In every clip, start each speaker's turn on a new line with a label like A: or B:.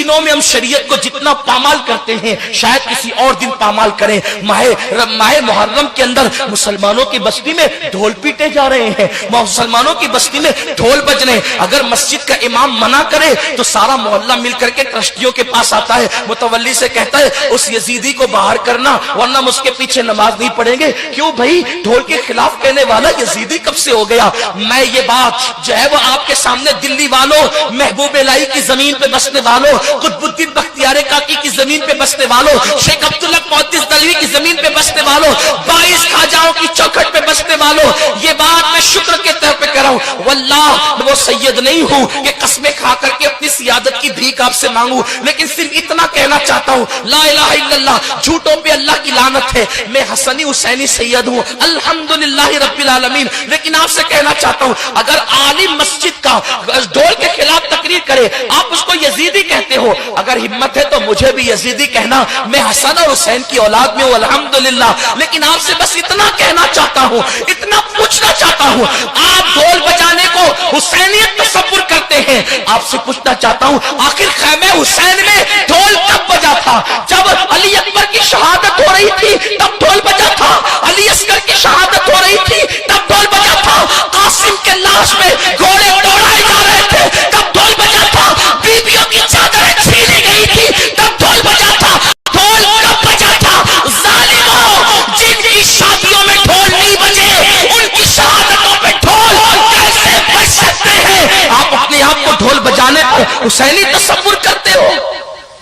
A: دنوں میں ہم شریعت کو جتنا پامال کرتے ہیں شاید کسی اور دن پامال کریں. ماہ محرم کے اندر مسلمانوں کی بستی میں ڈھول پیٹے جا رہے ہیں, مسلمانوں کی بستی میں ڈھول بج رہے ہیں. اگر مسجد کا امام منع کرے تو سارا محلہ مل کر کے ٹرسٹیوں کے پاس آتا ہے, متولی سے کہتا ہے اس یزیدی کو باہر کرنا ورنہ ہم اس کے پیچھے نماز نہیں پڑھیں گے. کیوں بھائی؟ ڈھول کے خلاف کہنے والا یزیدی کب سے ہو گیا؟ میں یہ بات جو ہے وہ آپ کے سامنے دلی والوں, محبوب الہی کی زمین پہ بسنے والوں, قطب الدین بختیار کاکی کی زمین پہ بسنے والوں, شیخ عبداللہ محدث دہلوی کی زمین پہ بسنے والوں, 22 خواجاؤں کی چوکھٹ پہ بسنے والوں, یہ بات میں شکر کے طور پہ کر رہا ہوں. واللہ میں وہ سید نہیں ہوں کہ قسمیں کھا کر کے اپنی سیادت کی بھیک آپ سے مانگوں, لیکن صرف اتنا کہنا چاہتا ہوں, لا الہ الا اللہ, جھوٹوں پہ اللہ کی لعنت ہے. میں حسنی حسینی سید ہوں الحمدللہ رب العالمین, لیکن آپ سے کہنا چاہتا ہوں اگر عالم مسجد کا ڈھول کے خلاف تقریر کرے آپ اس کو یزیدی کہتے ہو, اگر ہمت ہے تو مجھے بھی یزیدی کہنا. میں حسن اور حسین کی اولاد میں ہوں الحمدللہ, لیکن آپ سے بس اتنا کہنا چاہتا ہوں, اتنا پوچھنا چاہتا ہوں. آپ ڈھول بجانے کو حسینیت تصور کرتے ہیں, آپ سے پوچھنا چاہتا ہوں آخر خیمہ حسین میں ڈھول کب بجا تھا؟ جب علی اکبر کی شہادت ہو رہی تھی تب ڈھول بجا تھا, علی اصغر کی شہادت ہو رہی تھی تب ڈھول بجا تھا, قاسم کے لاش میں گھوڑے دوڑائے جا رہے تھے تب ڈھول بجا تھا, بیویوں کی چادریں چھینی گئی تھی تب ڈھول بجا تھا. ڈھول کب بجا تھا؟ ظالموں, جن کی شادیوں میں ڈھول نہیں بجے ان کی شہادتوں پہ ڈھول کیسے بج سکتے ہیں؟ آپ اپنے آپ کو ڈھول بجانے پر حسینی تصور کرتے ہو.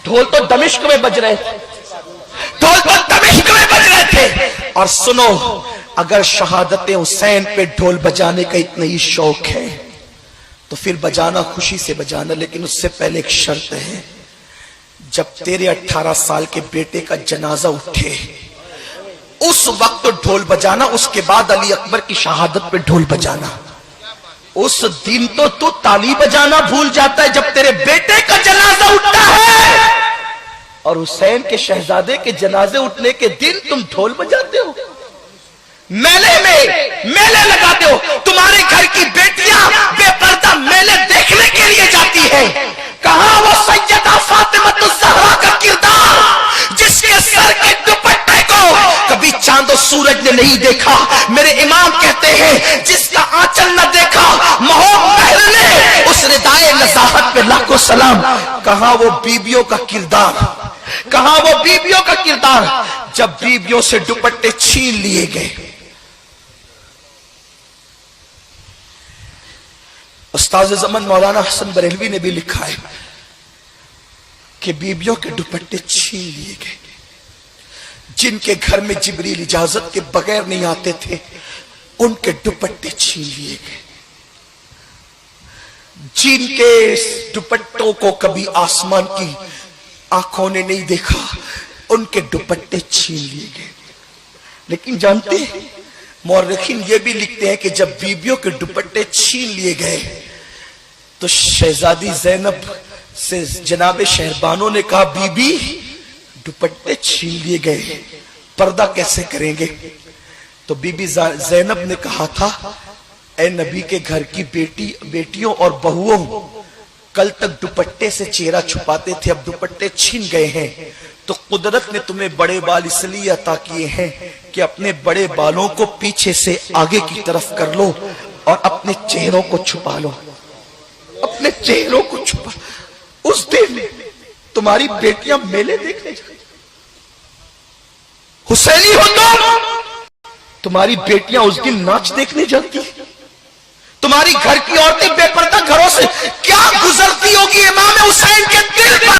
A: ڈھول تو دمشق میں بج رہے تھے, ڈھول تو دمشق میں بج رہے تھے. اور سنو, اگر شہادت حسین پہ ڈھول بجانے کا اتنا ہی شوق ہے تو پھر بجانا خوشی سے بجانا, لیکن اس سے پہلے ایک شرط ہے. جب تیرے 18 سال کے بیٹے کا جنازہ اٹھے اس وقت ڈھول بجانا, اس کے بعد علی اکبر کی شہادت پہ ڈھول بجانا. اس دن تو تالی بجانا بھول جاتا ہے جب تیرے بیٹے کا جنازہ اٹھتا ہے, اور حسین کے شہزادے کے جنازے اٹھنے کے دن تم ڈھول بجاتے ہو, میلے لگاتے ہو. تمہارے گھر کی بیٹیاں بے پردہ میلے دیکھنے کے لیے جاتی ہیں. کہاں وہ سیدہ فاطمہ الزہرا کا کردار جس کے سر کے دوپٹے کو کبھی چاند و سورج نے نہیں دیکھا؟ میرے امام کہتے ہیں جس کا آنچل نہ دیکھا مہو محل نے, اس ردائے نزاہت پہ لاکھوں سلام. کہاں وہ بیبیوں کا کردار, کہاں وہ بیبیوں کا کردار جب بیبیوں سے دوپٹے چھین لیے گئے. استاذ زمن مولانا حسن بریلوی نے بھی لکھا ہے کہ بیبیوں کے دوپٹے چھین لیے گئے. جن کے گھر میں جبریل اجازت کے بغیر نہیں آتے تھے ان کے دوپٹے چھین لیے گئے. جن کے دوپٹوں کو کبھی آسمان کی آنکھوں نے نہیں دیکھا ان کے دوپٹے چھین لیے گئے. لیکن جانتے ہیں مورخین یہ بھی لکھتے ہیں کہ جب بیبیوں کے دوپٹے چھین لیے گئے تو شہزادی زینب سے جناب شہربانوں نے کہا بی بی دوپٹے چھین لیے گئے پردہ کیسے کریں گے؟ تو بی بی زینب نے کہا تھا اے نبی کے گھر کی بیٹیوں اور بہوؤں، کل تک دوپٹے سے چہرہ چھپاتے تھے، اب دوپٹے چھین گئے ہیں تو قدرت نے تمہیں بڑے بال اس لیے عطا کیے ہیں کہ اپنے بڑے بالوں کو پیچھے سے آگے کی طرف کر لو اور اپنے چہروں کو چھپا لو، اپنے چہروں کو چھپا. اس دن تمہاری بیٹیاں میلے دیکھنے جائیں، حسینی ہو تو تمہاری بیٹیاں اس دن ناچ دیکھنے جاتی، تمہاری گھر کی عورتیں بے پردہ گھروں سے کیا گزرتی ہوگی امام حسین کے دل پر.